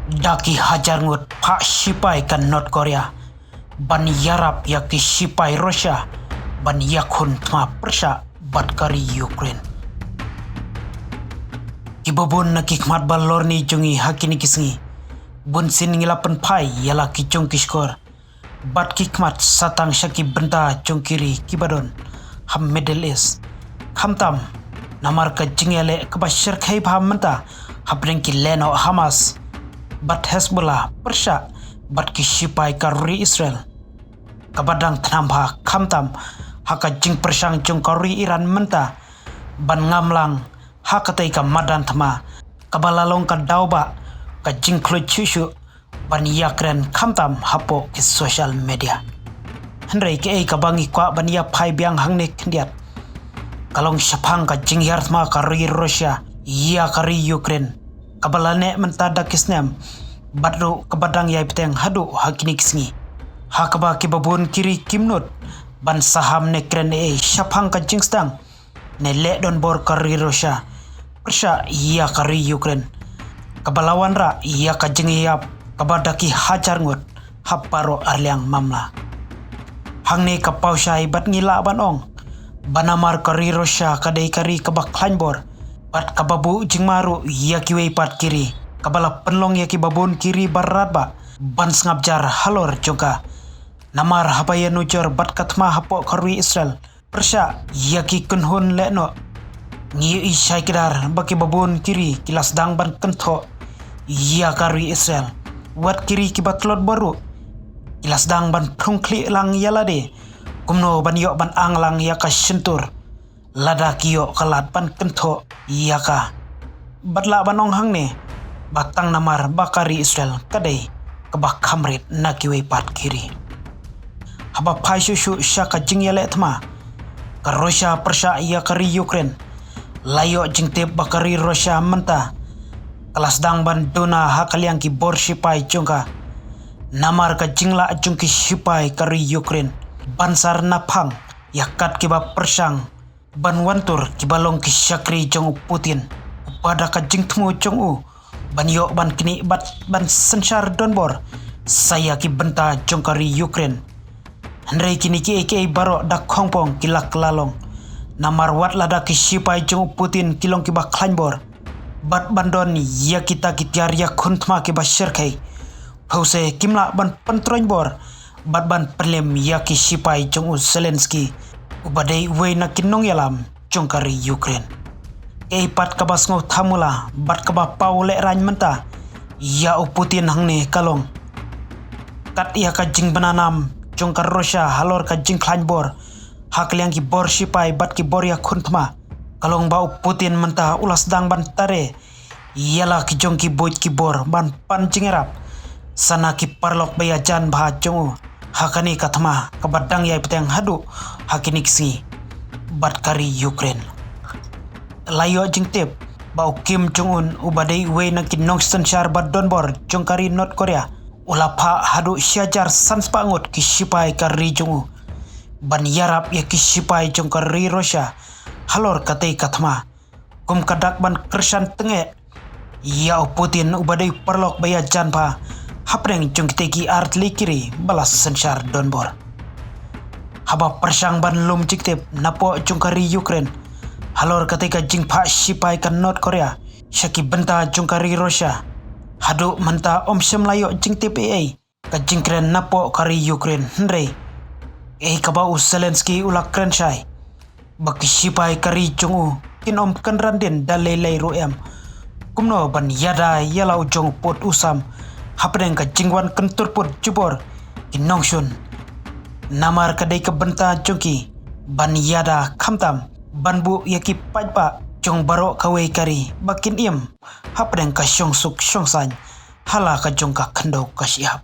Daki hajar ngut pak sipai kan North Korea. Ban yarap yaki sipai Russia. Ban yakun tma Persia bat kari Ukraine. Kibobon na kikmat balor ni jungi hakini kisngi. Bun sin ngilapan pai yala kicung kiskor. Bat kikmat satang syaki benta cungkiri kibadon. Ham Middle East. Hamtam namar ka jingele kebasyar kai paham menta. Habring ki leno Hamas. Bat Hezbollah Persia bat ki sipai karuri Israel. Kabadang tanambha kamtam haka jing persang jung karuri Iran menta. Ban ngamlang hakatai ka madan tama. Kabalalong ka dauba ka jing klo chushu ban yakren kamtam hapo ki social media. Hendrai ke kabangi kwa ban ya pai biang hangne kendiat. Kalong syapang ka jing yartma karuri Russia ya kari Ukraine. Kabalane mentada kisnem badru kabadang yai peteng hadu hakini kisngi. Hakaba kibabun kiri kimnut ban saham ne kren syapang ka jingstang ne le don bor kari Russia Persia iya kari Ukraine. Kabalawan ra iya ka jingi yap kabadaki hajar ngut haparo arliang mamla. Hangne kapau syai bat ngila ban ong banamar kari Russia kadai kari kabak klanbor. Bat kababu jingmaru iya kiwei pat kiri. Kabala penlong ya kibabun kiri barat ba. Ban ngabjar halor juga. Namar habaya nujur bat katma hapo karwi Israel. Persia iya ki kunhun lekno. Ngiu isyai kidar baki babun kiri kilas dang ban kentho. Iya karwi Israel. Wat kiri kibat lot baru. Kilas dang ban prungkli lang yalade. Kumno ban yok ban anglang yaka sentur. Lada kiyo kalat pan kentho iyaka. Batla banong hang ne batang namar bakari Israel kadai kabak kamrit na kiwei pat kiri. Haba pai syushu syaka jing yale tma. Ka Russia Persia iya kari Ukraine. Layo jing tip bakari Russia menta. Kelas dang ban dona hakaliang ki bor sipai jungka. Namar ka jingla jungki sipai kari Ukraine. Bansar napang yakat kiba persang. Ban wantur kibalong ki syakri jong Putin. Pada ka jing temu jong u. Ban yok ban kini bat ban sensar donbor. Saya ki benta jong kari Ukraine. Hendrai kini ki eke barok dak kongpong kilak lalong. Namar wat lada ki sipai jong Putin kilong ki bak klanbor. Bat bandon ya kita kitiar ya kuntma ki basyarkai. Pause kimla ban pentroinbor. Bat ban perlem ya ki sipai jong u Zelensky. Ubadai wei na kinong yalam jongkari Ukraine. Pat kabas ngau tamula bat kaba pau le rany menta. Ya u Putin hangne kalong. Kat ia ka jing bananam jongkar Russia halor ka jing klanbor. Hak liang ki bor sipai bat ki bor ya kuntma. Kalong bau Putin menta ulas dang ban tare. Yala ki jong ki boit ki bor ban pan jingerap. Sana ki parlok baya jan bah jongu. Hakani katma kabadang yai peteng hadu hakini kisi bat kari Ukraine. Layo jing tip bau Kim Jong Un ubadai wei nang kinong sensar bat donbor jong kari North Korea. Ulapa hadu syajar sans pangut ki sipai kari jongu. Ban yarap ya ki sipai jong kari Russia. Halor katai katma. Kum kadak ban kersan tenge. Ya Putin ubadai perlok baya jan pa. Hapreng jong kiteki art likiri balas sensar donbor. Haba persang ban lum jiktip napo jong kari Ukraine. Halor ketika jing pak sipai kan North Korea. Syaki benta jong kari Russia. Hadu menta om semlayo jing tip ka jing kren napo kari Ukraine hendrei. Kabau Zelensky ulak kren syai. Baki sipai kari jong u kin om kan randin dalelei ruem. Kumno ban yada yalau jong pot usam. Hapdeng ka jingwan kentur put jubor kinongshun. Namar kadai ka benta jongki ban yada kamtam banbu yaki pajpa jong barok kawai kari bakin iem. Hapdeng ka syong suk syong san hala ka jong ka kendo ka siap.